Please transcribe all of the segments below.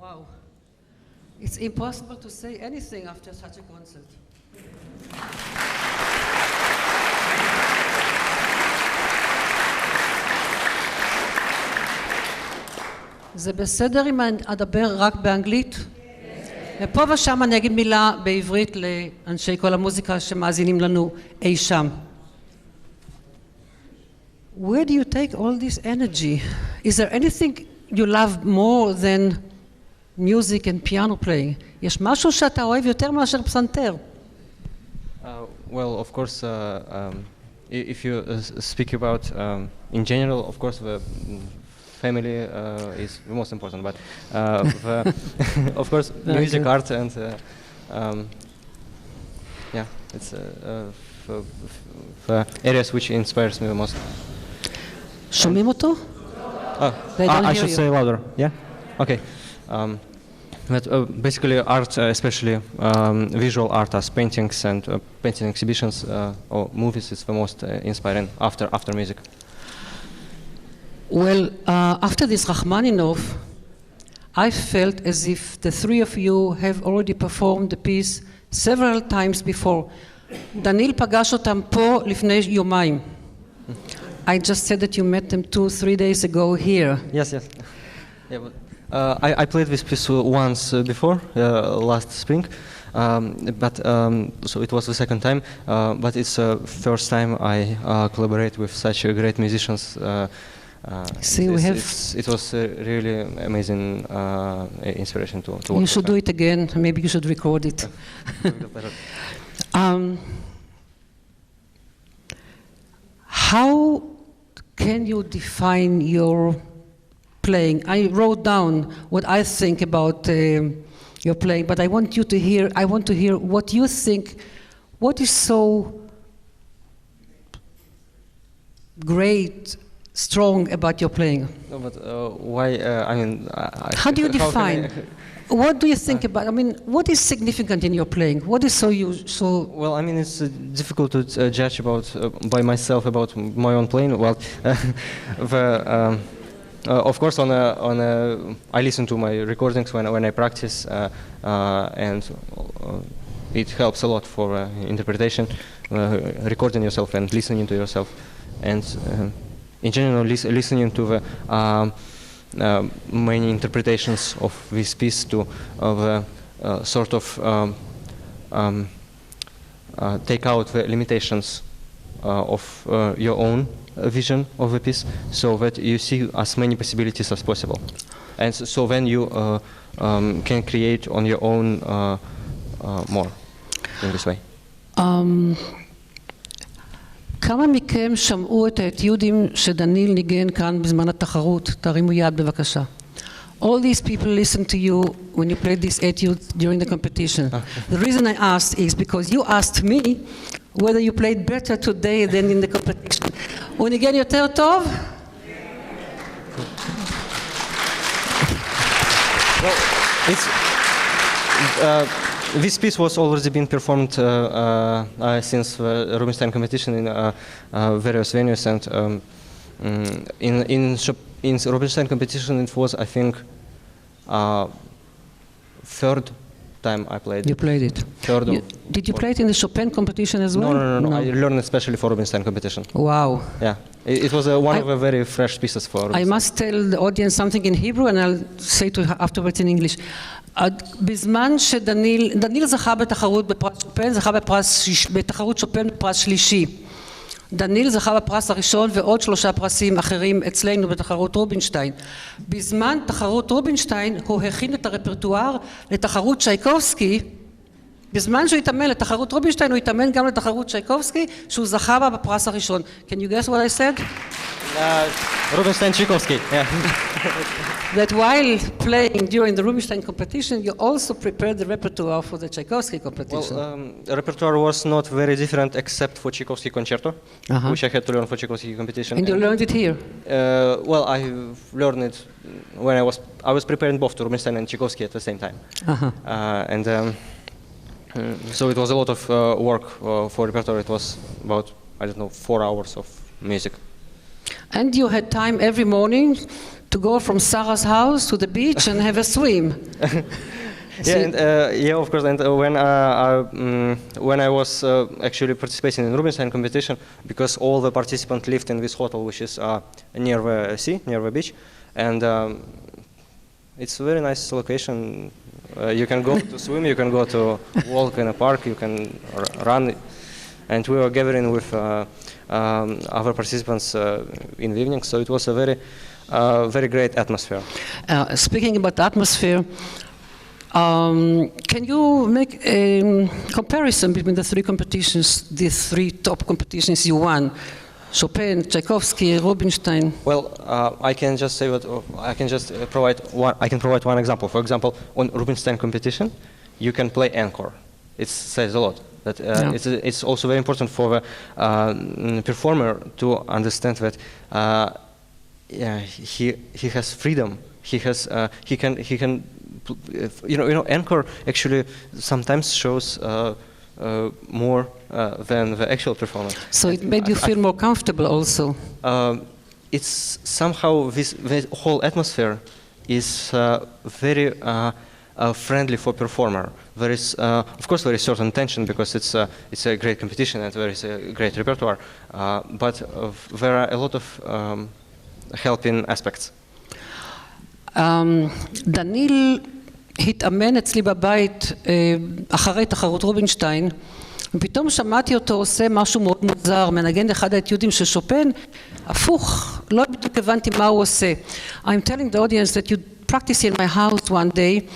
Wow. It's impossible to say anything after such a concert. זה בסדר אם אני אדבר רק באנגלית? ופה ושם אני אגיד מילה בעברית לאנשי כל המוזיקה שמאזינים לנו אי שם. Where do you take all this energy? Is there anything you love more than music and piano playing? יש משהו שאתה אוהב יותר מאשר פסנתר? Well, of course, if you speak about, in general, of course, the family is the most important, but of course, music, art, and yeah, it's the areas which inspires me the most. שומעים אותו? I should say louder, yeah? Okay. But basically art, especially visual art as paintings and painting exhibitions or movies is the most inspiring after music. Well, after this Rachmaninov, I felt as if the three of you have already performed the piece several times before. דניל פגש אותם פה לפני יומיים. I just said that you met them 2-3 days ago here. Yes. Yeah, but, I played this piece once before, last spring, but so it was the second time, but it's the first time I collaborate with such great musicians. See, it was really amazing inspiration to work. You should do it again. Maybe you should record it. How can you define your playing? I wrote down what I think about your playing, but I want to hear what you think. What is so great, strong about your playing? No, but why? I mean, how do you define? What do you think about? I mean, what is significant in your playing? What is so? Well, I mean, it's difficult to judge about by myself about my own playing. Well, of course, I listen to my recordings when I practice, and it helps a lot for interpretation, recording yourself and listening to yourself, and in general, listening to the many interpretations of this piece to sort of take out the limitations of your own vision of the piece, so that you see as many possibilities as possible, and so then you can create on your own more in this way. כמה מכם שמעו את האתיודים שדניל ניגן כאן בזמן התחרות? תרימו יד בבקשה. All these people listen to you when you played this etude during the competition. The reason I asked is because you asked me whether you played better today than in the competition. הוא ניגן יותר טוב? Well, this piece was already been performed since the Rubinstein competition in various venues, and in Rubinstein competition it was, I think, third time I played. You played it. Did you play it in the Chopin competition as well? No. I learned it especially for Rubinstein competition. Wow. Yeah, it was one of the very fresh pieces for Rubinstein. I must tell the audience something in Hebrew and I'll say to her afterwards in English. בזמן דניל זכה בתחרות בפרס שופן, זכה בתחרות שופן בפרס שלישי. דניל זכה בפרס הראשון ועוד 3 פרסים אחרים אצלנו בתחרות רובינשטיין. בזמן תחרות רובינשטיין הוא הכין את הרפרטואר לתחרות צ'ייקובסקי. בזמן שהוא התאמן לתחרות רובינשטיין הוא התאמן גם לתחרות צ'ייקובסקי שהוא זכה בה בפרס הראשון. Can you guess what I said? Rubinstein Tchaikovsky, yeah. That while playing during the Rubinstein competition, you also prepared the repertoire for the Tchaikovsky competition. Well, the repertoire was not very different except for Tchaikovsky concerto, which I had to learn for Tchaikovsky competition. And you learned it here? Well, I learned it when I was preparing both to Rubinstein and Tchaikovsky at the same time. And so it was a lot of work for repertoire. It was about, I don't know, 4 hours of music. And you had time every morning to go from Sarah's house to the beach and have a swim. Yeah, of course. And when I was actually participating in Rubinstein competition, because all the participants lived in this hotel, which is near the sea, near the beach, and it's a very nice location. You can go to swim, you can go to walk in a park, you can run, and we were gathering with other participants in the evening. So it was a very great atmosphere. Speaking about atmosphere. Can you make a comparison between the three competitions, the three top competitions you won? Chopin, Tchaikovsky, Rubinstein. Well, I can just say that I can just provide one example. For example, on Rubinstein competition, you can play encore. It says a lot. That it's also very important for the performer to understand that he has freedom. He can. Encore actually sometimes shows more than the actual performance. So it made you feel more comfortable also. It's somehow the whole atmosphere is very friendly for performer. There is, of course, there is certain tension because it's a great competition and there is a great repertoire, but there are a lot of helping aspects. דניל התאמן אצלי בבית אחרי תחרות רובינשטיין, ופתאום שמעתי אותו עושה משהו מאוד מוזר, מנגן אחד האתיודים של שופן, הפוך, לא בדיוק הבנתי מה הוא עושה. I'm telling the audience that you practiced in my house one day,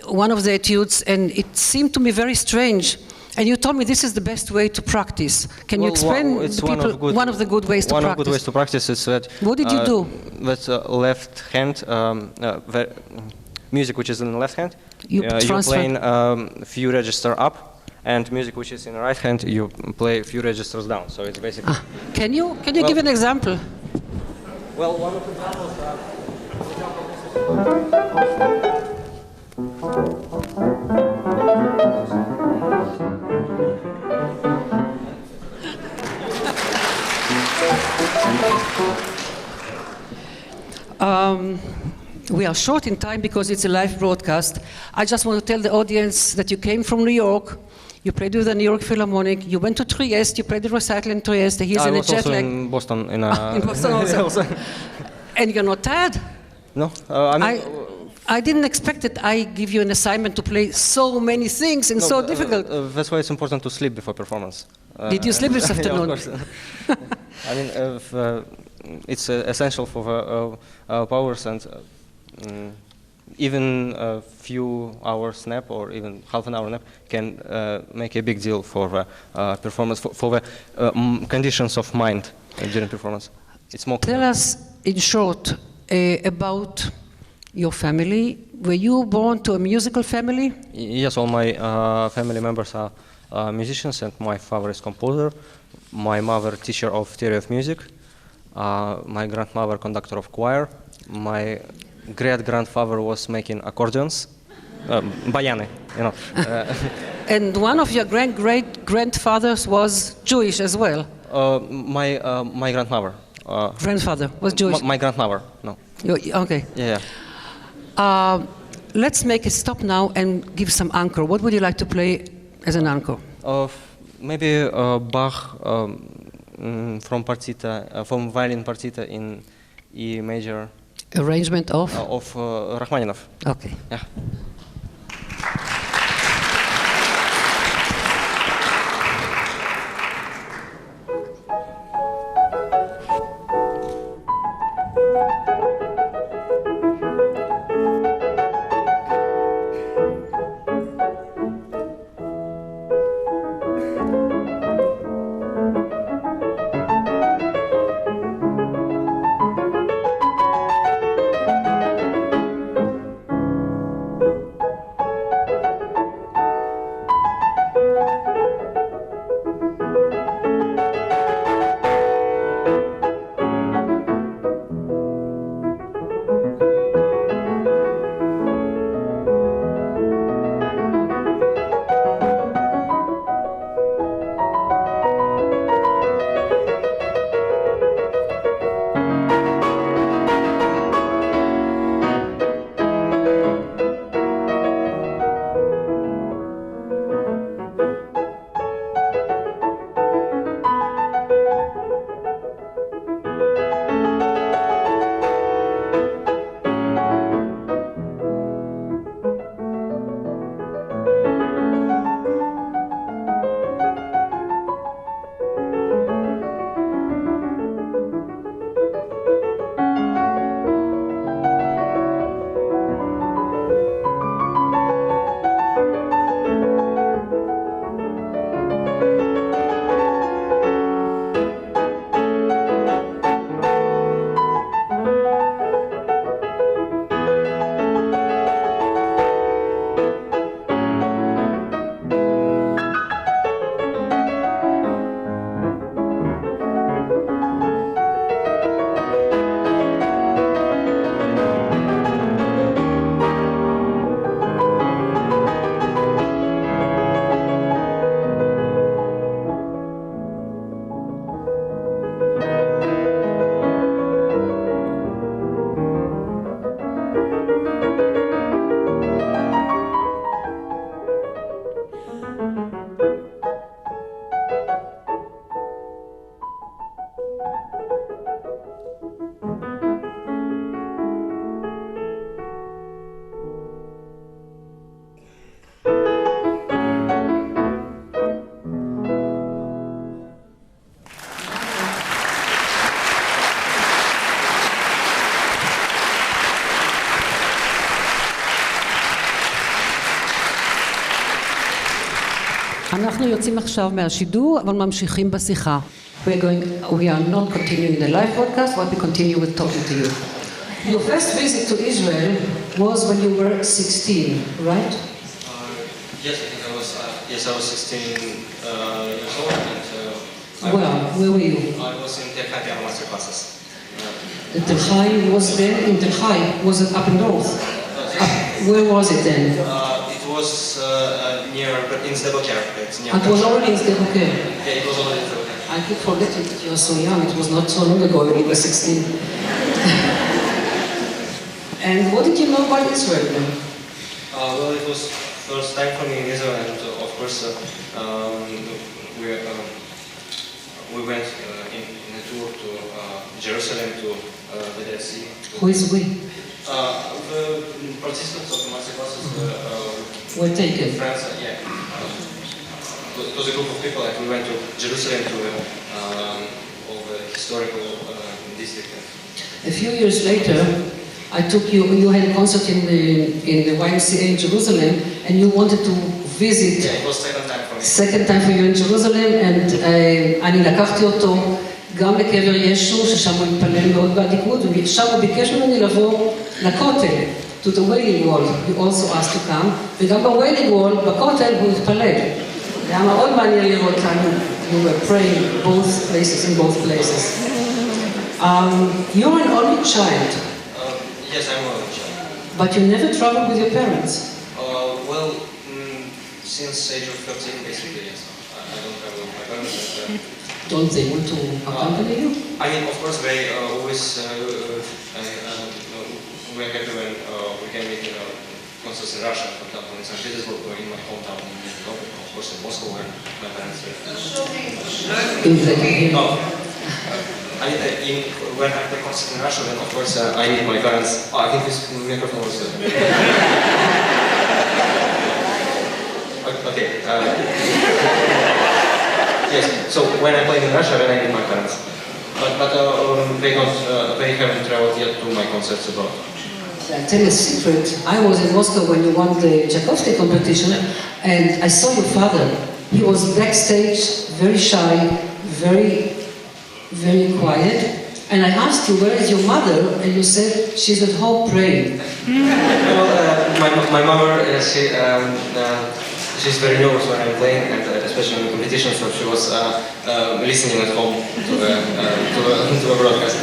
one of the etudes, and it seemed to me very strange. And you told me this is the best way to practice. Can you explain to people one of the good ways to practice? One of the good ways to practice is that. What did you do? With left hand, the music which is in the left hand, you're playing few register up, and music which is in the right hand, you play a few registers down. So it's basically. Can you give an example? Well, one of the examples. We are short in time because it's a live broadcast. I just want to tell the audience that you came from New York, you played with the New York Philharmonic, you went to Trieste, you played the recital in Trieste, he's in a jet lag. In Boston. In Boston also. And you're not tired? No. I didn't expect that I give you an assignment to play so many things and so difficult. That's why it's important to sleep before performance. Did you sleep this afternoon? Yeah, of course. I mean, it's essential for powers, and even a few hours nap or even half an hour nap can make a big deal for performance, for the conditions of mind during performance. It's more clear. Tell us in short about your family. Were you born to a musical family? Yes, all my family members are musicians, and my father is composer. My mother, teacher of theory of music. My grandmother, conductor of choir. My great-grandfather was making accordions, bayani, you know. And one of your great-grandfathers was Jewish as well? My grandmother. Grandfather was Jewish? My grandmother, no. Okay. Yeah. Let's make a stop now and give some encore. What would you like to play as an encore? Maybe Bach from partita, from violin partita in E major. Arrangement of? Of Rachmaninov. Okay. Yeah. אנחנו יוצאים עכשיו מהשידור, אבל ממשיכים בשיחה. We are not continuing the live broadcast, but we continue with talking to you. Your first visit to Israel was when you were 16, right? Yes, I think I was 16 years old, and where were you? I was in Tel Aviv piano master classes. The Tel Aviv was then in Tel Aviv, was it up north? Where was it then? It was near in Gavotte. It was already in Gavotte. Yeah, it was already in Gavotte. I keep forgetting that you are so young. It was not so long ago when you were 16. And what did you know about Israel then? Well, it was first time for me in Israel, and of course we went in a tour to Jerusalem, to the Dead Sea. Who is we? The participants of the master classes were taken. France, yeah. It was a group of people, and we went to Jerusalem to all the historical district. A few years later, I took you. You had a concert in the YMCA in Jerusalem, and you wanted to visit. Yeah, it was second time for me. Second time for you in Jerusalem, and אני לקחתי אותו גם לקבר ישו, ששם הוא התפלל מאוד באדיקות, ושם הוא ביקש ממני לבוא לכותל, to the Wailing Wall. He also asked to come, וגם ב-Wailing Wall, בכותל, הוא התפלל. זה היה מאוד מעניין לראות אותנו. You were praying both places, in both places. You're an only child. Yes, I'm an only child. But you never traveled with your parents. Well, since age of 13, basically, yes. I don't travel with my parents. Don't they want to accompany you? I mean, of course, they always we're happy when we can meet concerts in Russia, for example, in St. Petersburg, or in my hometown, of course, in Moscow, where my parents live. When I play concerts in Russia, then of course I meet my parents. I think this microphone was. Okay. Yes. So when I play in Russia, then I meet my parents. But they haven't traveled yet to my concerts abroad. I'll tell you a secret. I was in Moscow when you won the Tchaikovsky competition, and I saw your father. He was backstage, very shy, very quiet. And I asked you, where is your mother? And you said, she's at home praying. Well, my mother, she's very nervous when I'm playing, and especially in competition, so she was listening at home to the broadcast.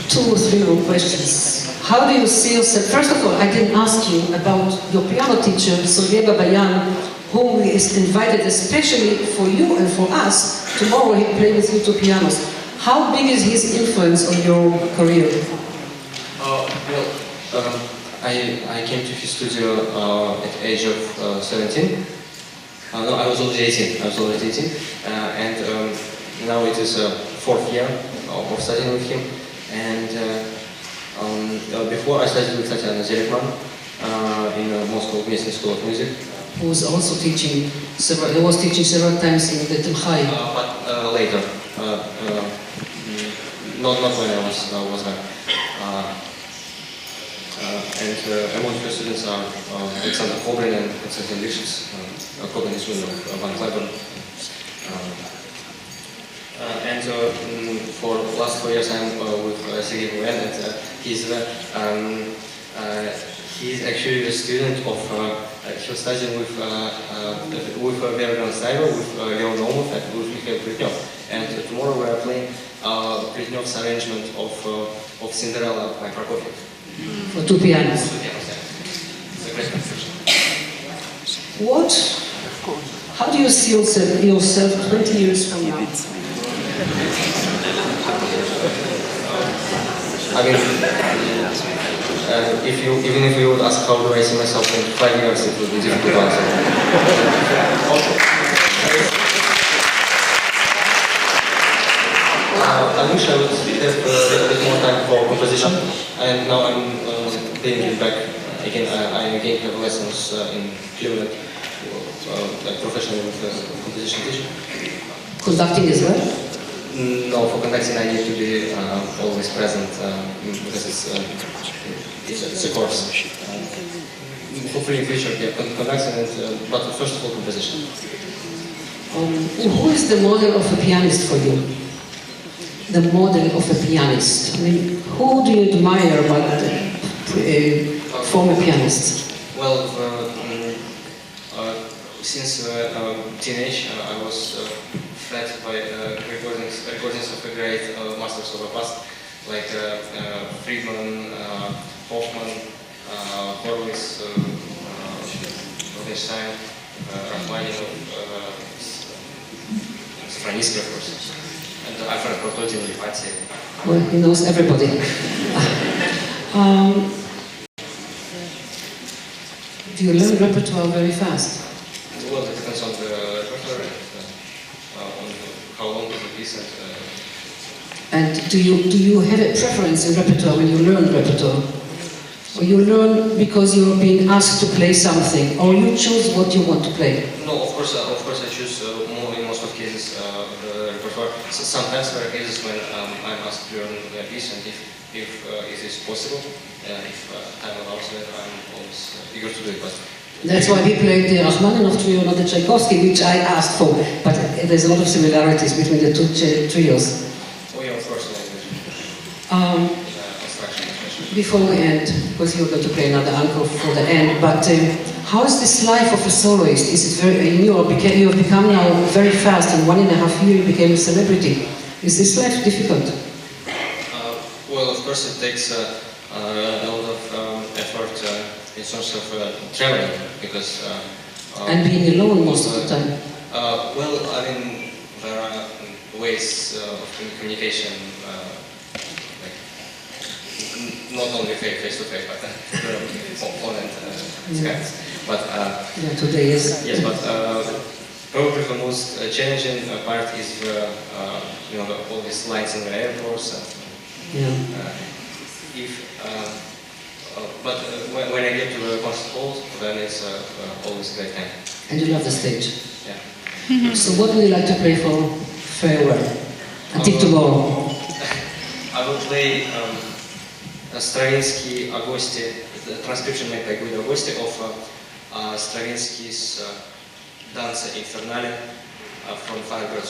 Two or three more questions. How do you see yourself? First of all, I didn't ask you about your piano teacher, Sergei Babayan, whom we invited especially for you and for us. Tomorrow he'll play with you two pianos. How big is his influence on your career? I came to his studio at the age of 17. No, I was already 18. And now it is fourth year of studying with him. And before I studied with Tatiana Zelekman in Moscow Местный School of Music. Who was also teaching several times in the Tel Aviv. But later, not when I was there. And among the students are Alexander Kobrin and Konstantin Lishis. Kobrin is one of Van Kleber. And for the last 4 years I'm with Sergei Babayan, and he's actually a student of, he was studying with Vernon Steiger, with Leon Omov, and with Mikhail Plitnov. And tomorrow we are playing Plitnov's arrangement of Cinderella by Prokofiev. For two pianos. It's a great composition. How do you see yourself 20 years from now? I mean, even if you would ask how do I see myself in 5 years, it would be difficult to answer. I wish I would have a bit more time for composition, and now I'm thinking back again. I again have lessons in Cleveland, like professionally with a composition teacher. Conducting as well? No, for conducting I need to be always present because it's a course. hopefully in future, yeah, conducting and but first of all composition. Who is the model of a pianist for you? The model of a pianist. I mean, who do you admire about former pianists? Well, since teenage, I was fed by recordings of the great masters of the past, like Friedman, Hoffman, Horowitz, Rubinstein, Rachmaninov, Stravinsky, of course, and Alfred Cortot. Well, he knows everybody. Do you learn repertoire very fast? Well, it depends on the repertoire and on how long is the piece. And do you have a preference in repertoire when you learn repertoire? Or you learn because you're being asked to play something, or you choose what you want to play? No, of course I choose more in most of cases the repertoire. So sometimes there are cases when I'm asked to learn a piece, and if it is possible, if time allows, then I'm always eager to do it. But that's why we played the Rachmaninov trio, not the Tchaikovsky, which I asked for. But there's a lot of similarities between the two trios. Oh yeah, of course. Before we end, because you're going to play another encore for the end, but how is this life of a soloist? Is it very, you have become now very fast, in 1.5 years you became a celebrity. Is this life difficult? Well, of course it takes a lot of effort in terms of traveling, because... and being alone most of the time. Well, I mean, there are ways of communication, not only face-to-face, but phone and Skype. But yeah, today is. yes, but probably the most challenging part is you know, all these lines in the airports. But when I get to the concert hall, then it's always a great time. And you love the stage. Yeah. So what would you like to play for farewell? Until tomorrow. I will play Stravinsky Agosti, the transcription made by Agosti of Stravinsky's Danza Infernale from Firebird.